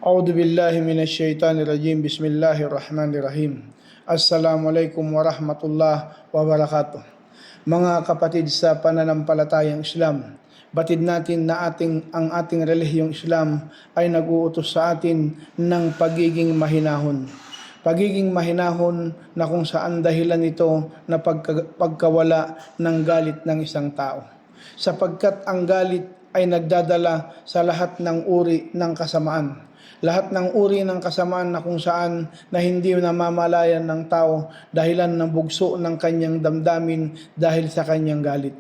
A'udzu billahi minasyaitonir rajim. Bismillahirrahmanirrahim. Assalamualaikum warahmatullahi wabarakatuh. Mga kapatid sa pananampalatayang Islam, batid natin na ang ating relihiyong Islam ay nag-uutos sa atin ng pagiging mahinahon. Pagiging mahinahon na kung saan dahilan nito na pagkawala ng galit ng isang tao. Sapagkat ang galit ay nagdadala sa lahat ng uri ng kasamaan. Lahat ng uri ng kasamaan na kung saan na hindi namamalayan ng tao dahilan ng bugso ng kanyang damdamin dahil sa kanyang galit.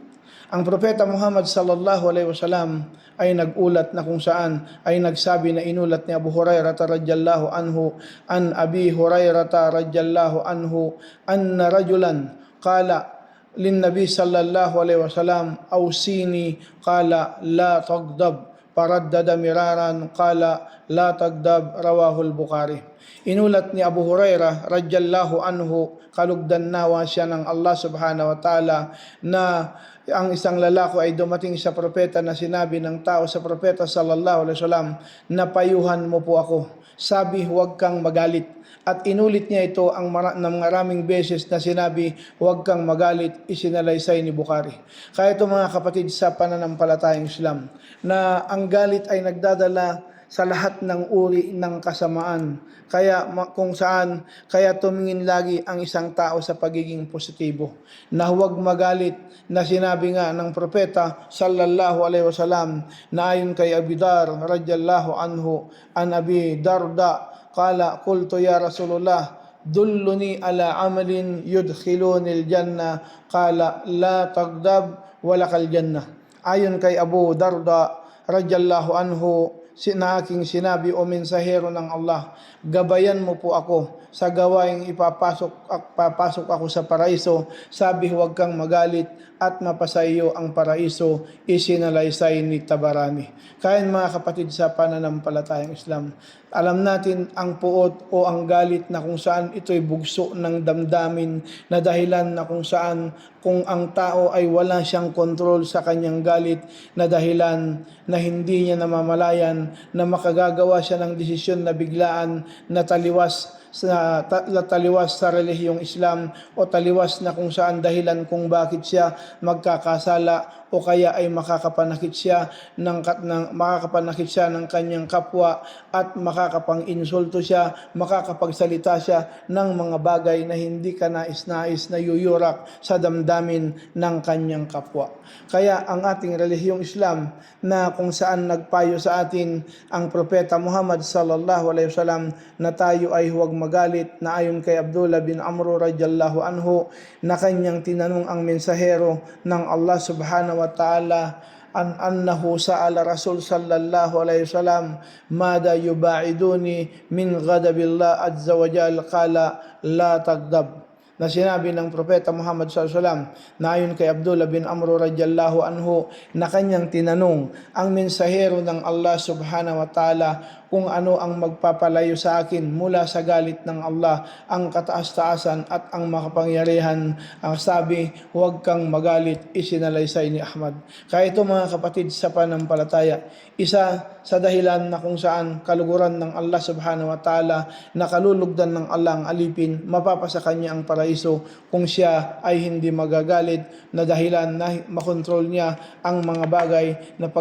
Ang Propeta Muhammad sallallahu alaihi wasallam ay nagulat na kung saan ay nagsabi na inulat ni Abu Hurairah radhiyallahu anhu an Abi Hurairah radhiyallahu anhu anna rajulan qala للنبي صلى الله عليه وسلم أوصيني قال لا تغضب فردد مرارا قال لا تغضب رواه البخاري. Inulat ni Abu Hurairah radhiyallahu anhu, kalugdan nawa siya ng Allah subhanahu wa ta'ala, na ang isang lalaki ay dumating sa propeta na sinabi ng tao sa propeta sallallahu alaihi wasallam na payuhan mo po ako. Sabi, huwag kang magalit. At inulit niya ito ng maraming beses na sinabi, huwag kang magalit, isinalaysay ni Bukhari. Kaya ito mga kapatid sa pananampalatayang Islam, na ang galit ay nagdadala sa lahat ng uri ng kasamaan. Kaya kung saan, kaya tumingin lagi ang isang tao sa pagiging positibo. Na huwag magalit, na sinabi nga ng propeta sallallahu alaihi wasallam na ayon kay Abi Dar radhiyallahu anhu an Abi Darda qala qultu ya Rasulullah dulluni ala amalin yudkhiluni aljanna qala la taghdab wa lakal jannah. Ayon kay Abu Darda radhiyallahu anhu, na aking sinabi, o mensahero ng Allah, gabayan mo po ako sa gawaing papasok ako sa paraiso. Sabi, huwag kang magalit at mapasaiyo ang paraiso, isinalaysay ni Tabarani. Kaya mga kapatid sa pananampalatayang Islam, alam natin ang puot o ang galit na kung saan ito'y bugso ng damdamin, na dahilan na kung saan kung ang tao ay wala siyang kontrol sa kanyang galit, na dahilan na hindi niya namamalayan na makagagawa siya ng desisyon na biglaan, na taliwas sa relihiyong Islam, o taliwas na kung saan dahilan kung bakit siya magkakasala o kaya ay makakapanakit siya ng kanyang kapwa, at makakapang-insulto siya, makakapagsalita siya ng mga bagay na hindi ka nais-nais na yuyurak sa damdamin ng kanyang kapwa. Kaya ang ating relihiyong Islam, na kung saan nagpayo sa atin ang Propeta Muhammad sallallahu alaihi wasallam na tayo ay huwag magalit, na ayon kay Abdullah bin Amr radhiyallahu anhu, na kanyang tinanong ang mensahero ng Allah subhanahu wa ta'ala annahu sa'ala Rasul sallallahu alaihi wasallam mada yubaiduni min ghadabillah azza wa jalla qala la taghdab. Na sinabi ng Propeta Muhammad sallallahu alaihi wasallam na ayon kay Abdullah bin Amr radhiyallahu anhu, na kanyang tinanong ang mensahero ng Allah subhanahu wa ta'ala kung ano ang magpapalayo sa akin mula sa galit ng Allah, ang kataas-taasan at ang makapangyarihan. Ang sabi, huwag kang magalit, isinalaysay ni Ahmad. Kaya ito mga kapatid sa pananampalataya, isa sa dahilan na kung saan kaluguran ng Allah subhanahu wa ta'ala, na kalulugdan ng Allah ang alipin, mapapasa kanya ang paraiso kung siya ay hindi magagalit, na dahilan na makontrol niya ang mga bagay na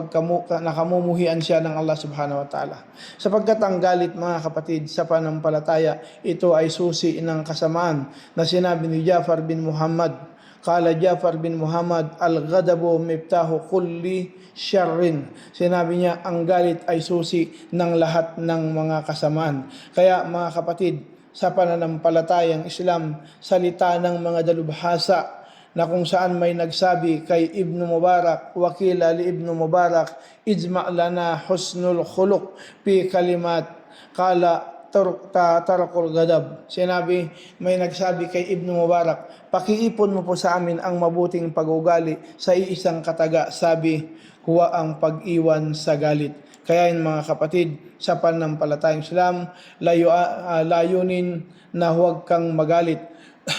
nakamumuhian siya ng Allah subhanahu wa ta'ala. Sapagkat ang galit mga kapatid sa pananampalataya, ito ay susi ng kasamaan, na sinabi ni Ja'far bin Muhammad, Kala Ja'far bin Muhammad, al-ghadabu miftahu kulli syarrin. Sinabi niya, ang galit ay susi ng lahat ng mga kasamaan. Kaya mga kapatid, sa pananampalatayang Islam, salita ng mga dalubhasa, na kung saan may nagsabi kay Ibn Mubarak, wakila li Ibn Mubarak, ijma' lana husnul khuluq fi kalimat kala tarakul gadab. Sinabi, may nagsabi kay Ibn Mubarak, pakiipon mo po sa amin ang mabuting pag-ugali sa iisang kataga. Sabi, huwa ang pag-iwan sa galit. Kaya yun mga kapatid, sa pananampalatayang Islam, layunin na huwag kang magalit.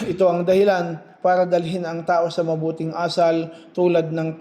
Ito ang dahilan para dalhin ang tao sa mabuting asal, tulad ng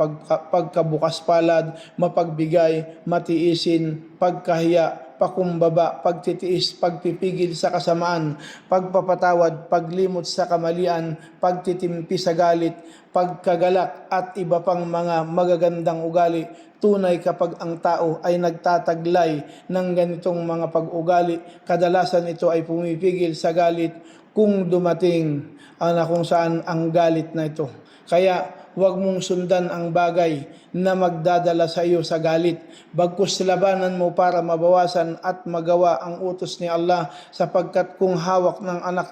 pagkabukas palad, mapagbigay, matiisin, pagkahiya, pakumbaba, pagtitiis, pagpipigil sa kasamaan, pagpapatawad, paglimot sa kamalian, pagtitimpi sa galit, pagkagalak at iba pang mga magagandang ugali. Tunay kapag ang tao ay nagtataglay ng ganitong mga pag-ugali, kadalasan ito ay pumipigil sa galit kung dumating na kung saan ang galit na ito. Kaya huwag mong sundan ang bagay na magdadala sa iyo sa galit. Bagkus labanan mo para mabawasan at magawa ang utos ni Allah, sapagkat kung hawak ng anak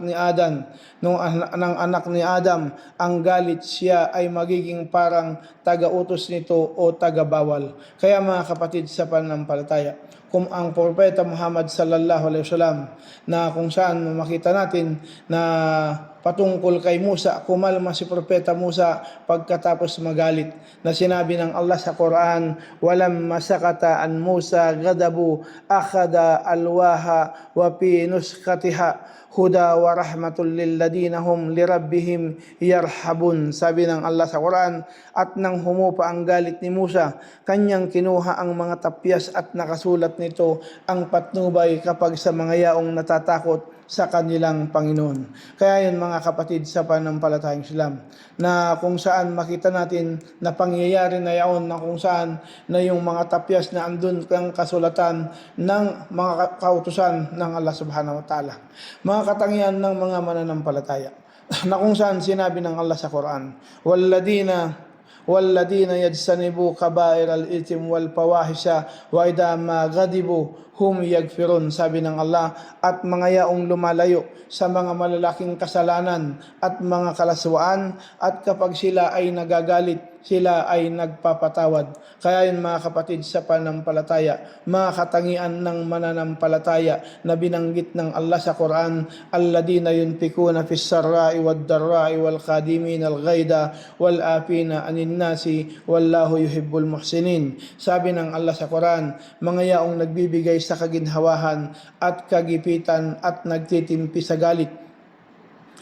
ni Adam ang galit, siya ay magiging parang taga-utos nito o taga-bawal. Kaya mga kapatid sa pananampalataya, kung ang Propeta Muhammad sallallahu alaihi wasallam, na kung saan makita natin na patungkol kay Musa, kumalma si Propeta Musa pagkatapos magalit, na sinabi ng Allah sa Quran, walam masakata an Musa ghadabu akhada alwaha wa fi nuskatiha huda wa rahmatul lilladina hum lirabbihim yarhabun. Sabi ng Allah sa Quran, at nang humupa ang galit ni Musa, kanyang kinuha ang mga tapyas at nakasulat nito ang patnubay kapag sa mga yaong natatakot sa kanilang Panginoon. Kaya yun mga kapatid sa pananampalatayang Islam, na kung saan makita natin na pangyayari na yaon, na kung saan na yung mga tapyas na andun kang kasulatan ng mga kautusan ng Allah subhanahu wa ta'ala, mga katangian ng mga mananampalataya, na kung saan sinabi ng Allah sa Quran, والذين يجتنبوا كبائر الإثم والفواحش وإذا ما غضبوا hum yagfirun. Sabi ng Allah, at mga yaong lumalayo sa mga malalaking kasalanan at mga kalaswaan, at kapag sila ay nagagalit, sila ay nagpapatawad. Kaya yun mga kapatid sa pananampalataya, mga katangian ng mananampalataya na binanggit ng Allah sa Quran, alladina yunfikuna fis sarra'i wad darra'i wal qadimin al ghaida wal afina anin nasi wallahu yuhibbul muhsinin. Sabi ng Allah sa Quran, mga yaong nagbibigay sa kaginhawahan at kagipitan at nagtitimpi sa galit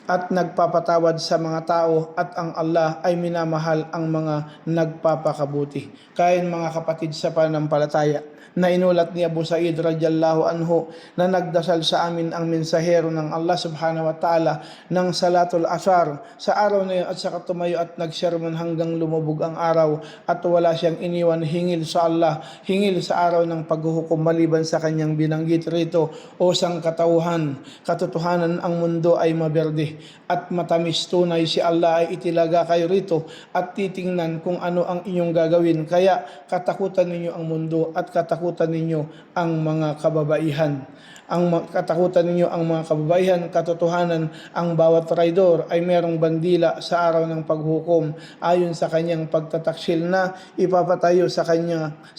at nagpapatawad sa mga tao, at ang Allah ay minamahal ang mga nagpapakabuti. Kaya mga kapatid sa pananampalataya, na inulat ni Abu Sa'id radhiyallahu anhu na nagdasal sa amin ang mensahero ng Allah subhanahu wa ta'ala ng salatul asar sa araw na yun, at saka tumayo at nagsermon hanggang lumubog ang araw, at wala siyang iniwan hingil sa Allah, hingil sa araw ng paghuhukom, maliban sa kanyang binanggit rito, o sangkatauhan, katotohanan ang mundo ay maberde at matamis, tunay si Allah ay itilaga kayo rito at titingnan kung ano ang inyong gagawin. Kaya katakutan ninyo ang mundo at katakutan ninyo ang mga kababaihan. Katakutan ninyo ang mga kababaihan, katotohanan ang bawat traidor ay merong bandila sa araw ng paghukom, ayon sa kanyang pagtataksil na ipapatayo sa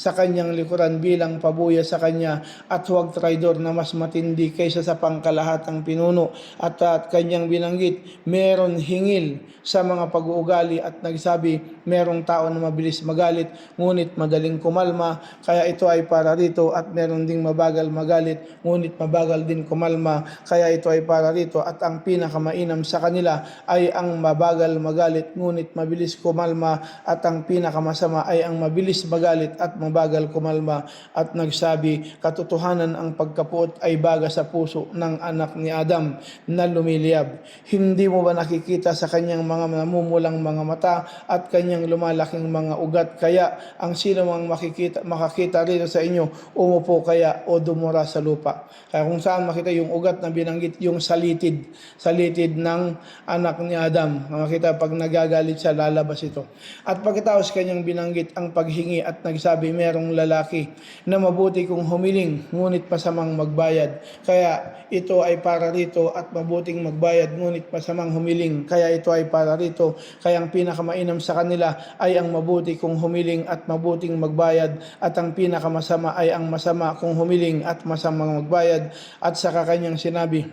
kanyang likuran bilang pabuya sa kanya, at huwag traidor na mas matindi kaysa sa pangkalahatang pinuno. At kanyang binanggit, meron hingil sa mga pag-uugali, at nagsabi, merong tao na mabilis magalit ngunit madaling kumalma, kaya ito ay para rito, at meron ding mabagal magalit ngunit mabagal din kumalma, kaya ito ay para rito, at ang pinakamainam sa kanila ay ang mabagal magalit ngunit mabilis kumalma, at ang pinakamasama ay ang mabilis magalit at mabagal kumalma. At nagsabi, katotohanan ang pagkapuot ay baga sa puso ng anak ni Adam na lumiliyab. Hindi mo ba nakikita sa kanyang mga namumulang mga mata at kanyang lumalaking mga ugat? Kaya ang sino mang makakita rito sa inyo, umupo kaya o dumura sa lupa. Kaya kung saan makita yung ugat na binanggit, yung salitid ng anak ni Adam, makita pag nagagalit siya, lalabas ito. At pagkatapos kanyang binanggit ang paghingi, at nagsabi, merong lalaki na mabuti kung humiling ngunit masamang magbayad, kaya ito ay para rito, at mabuting magbayad ngunit masamang humiling, kaya ito ay para rito. Kaya ang pinakamainam sa kanila ay ang mabuti kung humiling at mabuting magbayad, at ang pinakamasama ay ang masama kung humiling at masamang magbayad. At saka kanyang sinabi,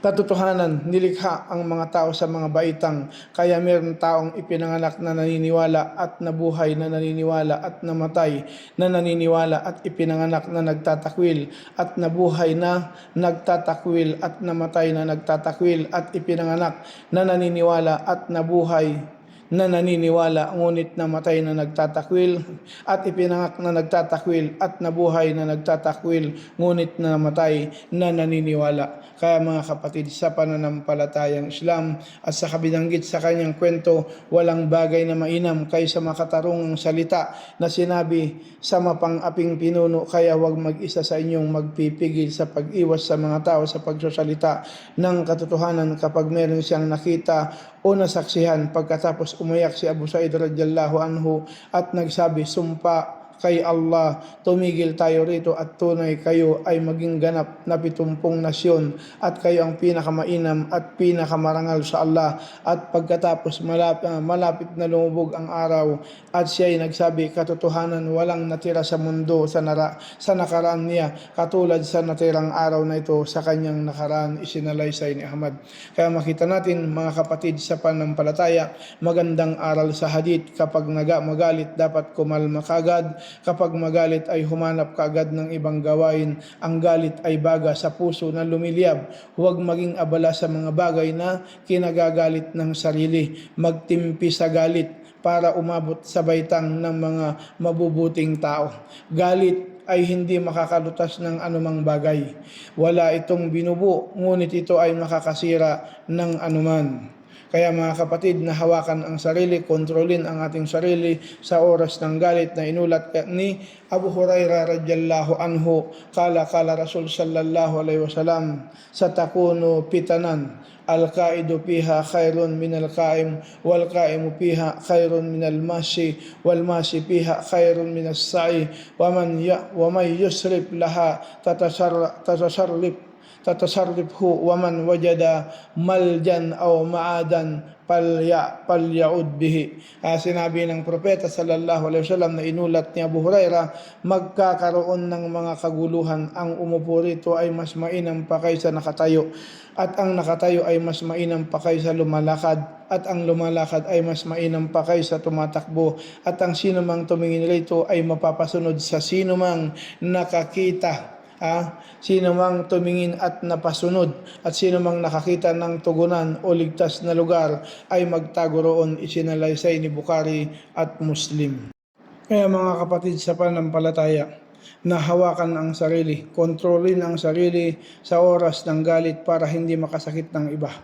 katotohanan, nilikha ang mga tao sa mga baitang, kaya mayroon taong ipinanganak na naniniwala at nabuhay na naniniwala at namatay na naniniwala at ipinanganak na nagtatakwil at nabuhay na nagtatakwil at namatay na nagtatakwil at ipinanganak na naniniwala at nabuhay na naniniwala ngunit namatay na nagtatakwil, at ipinanganak na nagtatakwil at nabuhay na nagtatakwil ngunit namatay na naniniwala. Kaya mga kapatid, sa pananampalatayang Islam at sa kabinanggit sa kanyang kwento, walang bagay na mainam kaysa makatarungang salita na sinabi sa mapang-aping pinuno, kaya huwag mag-isa sa inyong magpipigil sa pag-iwas sa mga tao sa pagsasalita ng katotohanan kapag meron siyang nakita o nasaksihan. Pagkatapos umayak si Abu Sa'id radhiyallahu anhu at nagsabi, sumpa kay Allah, tumigil tayo rito at tunay kayo ay maging ganap na 70 nasyon at kayo ang pinakamainam at pinakamarangal sa Allah. At pagkatapos malapit na lumubog ang araw at siya ay nagsabi, katotohanan walang natira sa mundo sa nakaraan niya katulad sa natirang araw na ito sa kanyang nakaraan, isinalaysay ni Ahmad. Kaya makita natin mga kapatid sa pananampalataya, magandang aral sa hadith, kapag magalit dapat kumalma kagad. Kapag magalit ay humanap kaagad ng ibang gawain. Ang galit ay baga sa puso na lumiliyab. Huwag maging abala sa mga bagay na kinagagalit ng sarili. Magtimpi sa galit para umabot sa baitang ng mga mabubuting tao. Galit ay hindi makakalutas ng anumang bagay. Wala itong binubuo, ngunit ito ay makakasira ng anuman. Kaya mga kapatid, nahawakan ang sarili, kontrolin ang ating sarili sa oras ng galit na inulat ni Abu Hurairah radhiyallahu anhu, kala Rasul sallallahu alaihi wasallam, satakunu fitanan, al-qaidu fiha khairun min al-qaim, wal-qaimu fiha khairun min al-mashi, wal-mashi fiha khairun min as-sa'i, wa man yusrif laha tatasarrifhu wa man wajada maljan aw ma'adan palya'ud bihi. Sinabi ng propeta sallallahu alaihi wasallam na inulat ni Abu Hurairah, magkakaroon ng mga kaguluhan. Ang umupo rito ay mas mainam pa kaysa nakatayo, at ang nakatayo ay mas mainam pa kaysa lumalakad, at ang lumalakad ay mas mainam pa kaysa tumatakbo, at ang sinumang tumingin rito ay mapapasunod sa sinumang nakakita. Sino mang tumingin at napasunod at sino mang nakakita ng tugunan o ligtas na lugar ay magtago roon, isinalaysay ni Bukhari at Muslim. Kaya mga kapatid sa pananampalataya, nahawakan ang sarili, kontrolin ang sarili sa oras ng galit para hindi makasakit ng iba.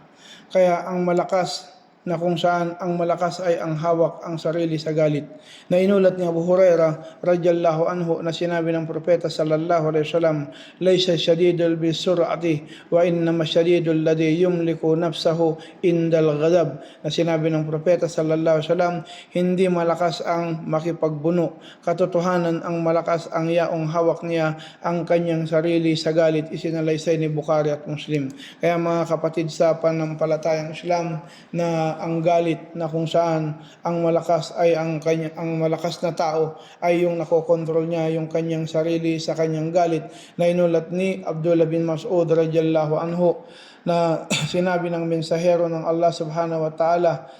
Kaya ang malakas na kung saan ang malakas ay ang hawak ang sarili sa galit. Na inulat ni Abu Hurairah radhiyallahu anhu na sinabi ng propeta sallallahu alaihi wasallam, laysa shadidul bisur'ati wa innama shadidul ladhi yumliku nafsahu indal ghadab. Na sinabi ng propeta sallallahu alaihi wasallam, hindi malakas ang makipagbuno, katotohanan ang malakas ang yaong hawak niya ang kanyang sarili sa galit, isinalaysay ni Bukhari at Muslim. Kaya mga kapatid sa pananampalatayang Islam, na ang galit na kung saan ang malakas ay ang malakas na tao ay yung nakokontrol niya yung kanyang sarili sa kanyang galit, na inulat ni Abdullah bin Mas'ud radhiyallahu anhu na sinabi ng mensahero ng Allah subhanahu wa ta'ala,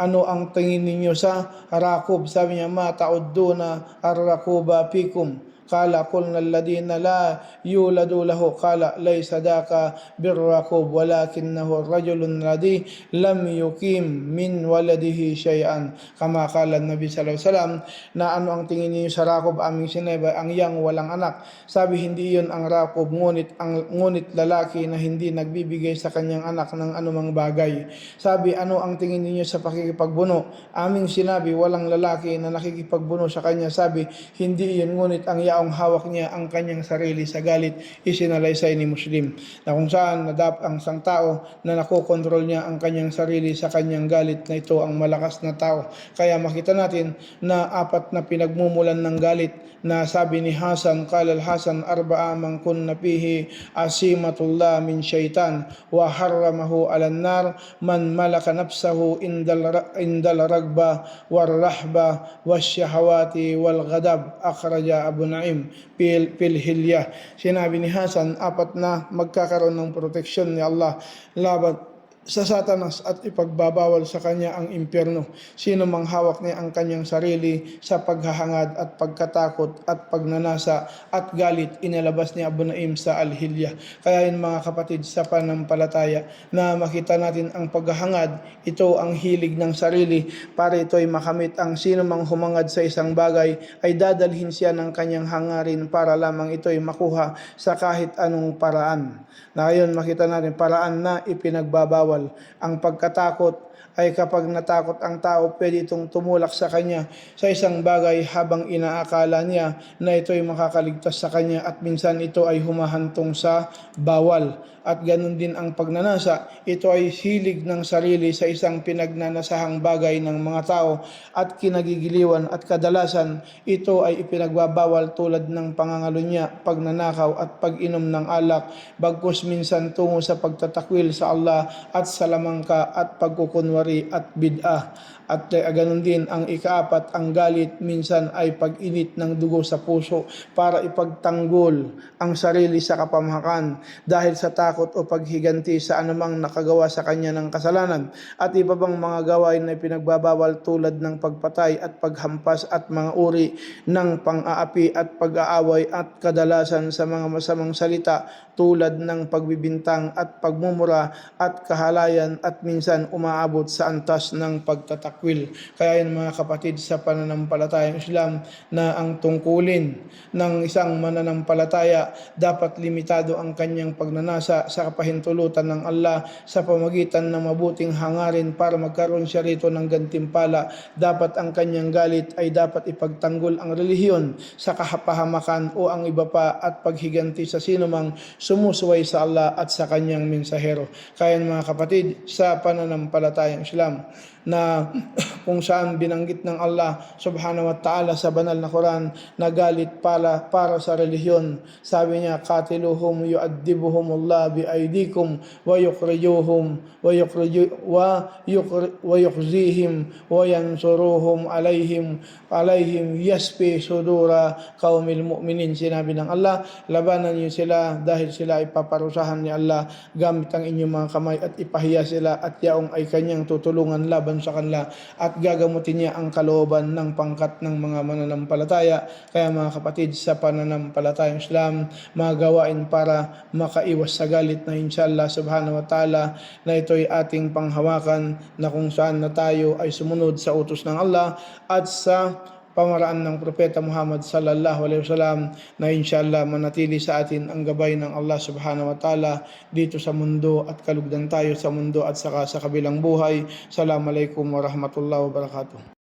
ano ang tingin ninyo sa rakub? Sabi niya, ma ta'udduna ar-rakuba fikum? Qala qulna alladhina la yuladu lahu, qala laysa daka birrakub walakinahu ar-rajulun ladhi lam yukim min waladihi shay'an. Kama qala Nabi sallallahu alaihi wasallam, na ano ang tingin niyo sa rakub? Aming sinabi, ang yang walang anak. Sabi, hindi iyon ang rakub, ngunit lalaki na hindi nagbibigay sa kanyang anak ng anumang bagay. Sabi, ano ang tingin niyo sa pakikipagbuno? Aming sinabi, walang lalaki na nakikipagbuno sa kanya. Sabi, hindi iyon, ngunit ang ang hawak niya ang kanyang sarili sa galit, isinalaysay ni Muslim. Na kung saan ang isang tao na nakokontrol niya ang kanyang sarili sa kanyang galit, na ito ang malakas na tao. Kaya makita natin na apat na pinagmumulan ng galit, na sabi ni Hasan, qala al-Hasan, arba'a man kunna fihi asimatullah min syaitan wa harramahu 'alan nar, man malaka nafsahu indal ragba war rahba wasyahawati wal ghadab, akhraja Abu Naim fil Hilyah. Sinabi ni Hasan, apat na magkakaroon ng proteksyon ni Allah laban sa Satanas at ipagbabawal sa kanya ang impyerno. Sino mang hawak niya ang kanyang sarili sa paghahangad at pagkatakot at pagnanasa at galit, inilabas ni Abu Naim sa Al-Hilya. Kaya yun mga kapatid sa pananampalataya, na makita natin ang paghahangad, ito ang hilig ng sarili para ito ay makamit. Ang sino mang humangad sa isang bagay ay dadalhin siya ng kanyang hangarin para lamang ito ay makuha sa kahit anong paraan. Na ngayon makita natin paraan na ipinagbabawal. Ang pagkatakot ay kapag natakot ang tao, pwede itong tumulak sa kanya sa isang bagay habang inaakala niya na ito ay makakaligtas sa kanya, at minsan ito ay humahantong sa bawal. At ganun din ang pagnanasa, ito ay hilig ng sarili sa isang pinagnanasahang bagay ng mga tao at kinagigiliwan, at kadalasan ito ay ipinagbabawal tulad ng pangangalunya, pagnanakaw at pag-inom ng alak, bagkus minsan tungo sa pagtatakwil sa Allah at sa lamangka at pagkukunwari at bid'ah. At ganun din ang ikaapat, ang galit minsan ay pag-init ng dugo sa puso para ipagtanggol ang sarili sa kapamahakan dahil sa takot o paghiganti sa anumang nakagawa sa kanya ng kasalanan, at iba pang mga gawain na pinagbabawal tulad ng pagpatay at paghampas at mga uri ng pang-aapi at pag-aaway, at kadalasan sa mga masamang salita tulad ng pagbibintang at pagmumura at kahalayan, at minsan umaabot sa antas ng pagtatakwil. Kaya yun mga kapatid sa pananampalatayang Islam, na ang tungkulin ng isang mananampalataya, dapat limitado ang kanyang pagnanasa sa kapahintulutan ng Allah sa pamagitan ng mabuting hangarin para magkaroon siya rito ng gantimpala. Dapat ang kanyang galit ay dapat ipagtanggol ang relihiyon sa kahapahamakan o ang iba pa, at paghiganti sa sinumang sumusuway sa Allah at sa kanyang mensahero. Kaya mga kapatid sa pananampalatayang Islam, na kung saan binanggit ng Allah subhanahu wa ta'ala sa banal na Quran na galit para sa relihiyon. Sabi niya, qatiluhum yu'addibuhumullah biaydikum wa yukhrijuhum wa yukhzihim wa yansuruhum alaihim yasfi sudura qaumil mu'minin. Sinabi ng Allah, labanan niyo sila dahil sila ay paparusahan ni Allah gamit ang inyong mga kamay, at ipahiya sila, at yaong ay kanyang tutulungan laban sa kanila, at gagamutin niya ang kalooban ng pangkat ng mga mananampalataya. Kaya mga kapatid sa pananampalatayang Islam, mga gawain para makaiwas sa galit na inshallah subhanahu wa ta'ala, na ito ay ating panghawakan, na kung saan na tayo ay sumunod sa utos ng Allah at sa pamaraan ng Propeta Muhammad sallallahu alaihi wasallam, na inshallah manatili sa atin ang gabay ng Allah subhanahu wa ta'ala dito sa mundo, at kalugdan tayo sa mundo at saka sa kabilang buhay. Assalamualaikum warahmatullahi wabarakatuh.